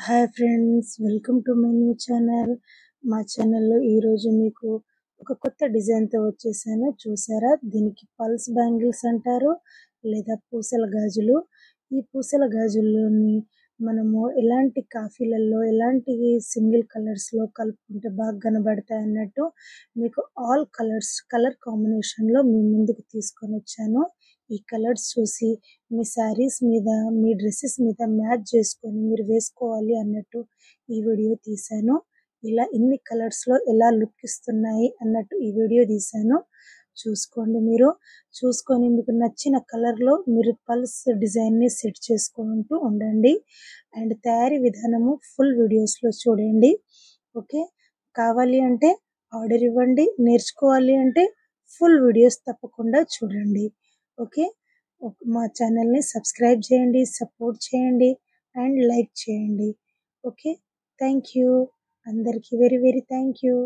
Hi friends, welcome to my new channel. మా ఛానల్లో ఈరోజు మీకు ఒక కొత్త డిజైన్తో వచ్చేసాను. చూసారా, దీనికి పల్స్ బ్యాంగిల్స్ అంటారు లేదా పూసల గాజులు. ఈ పూసల గాజుల్లోని మనము ఎలాంటి కాఫీలలో ఎలాంటి సింగిల్ కలర్స్లో కలుపుకుంటే బాగా కనబడతాయి అన్నట్టు మీకు ఆల్ కలర్ కాంబినేషన్లో మీ ముందుకు తీసుకొని వచ్చాను. ఈ కలర్స్ చూసి మీ శారీస్ మీద మీ డ్రెస్సెస్ మీద మ్యాచ్ చేసుకొని మీరు వేసుకోవాలి అన్నట్టు ఈ వీడియో తీశాను. ఇలా ఇన్ని కలర్స్లో ఎలా లుక్ ఇస్తున్నాయి అన్నట్టు ఈ వీడియో తీశాను. చూసుకోండి, మీరు చూసుకొని మీకు నచ్చిన కలర్లో మీరు పల్స్ డిజైన్ని సెట్ చేసుకుంటూ ఉండండి. అండ్ తయారీ విధానము ఫుల్ వీడియోస్లో చూడండి. ఓకే, కావాలి అంటే ఆర్డర్ ఇవ్వండి, నేర్చుకోవాలి అంటే ఫుల్ వీడియోస్ తప్పకుండా చూడండి. ఓకే, మా ఛానల్ని సబ్స్క్రైబ్ చేయండి, సపోర్ట్ చేయండి అండ్ లైక్ చేయండి. ఓకే, థ్యాంక్ యూ అందరికీ, వెరీ వెరీ థ్యాంక్ యూ.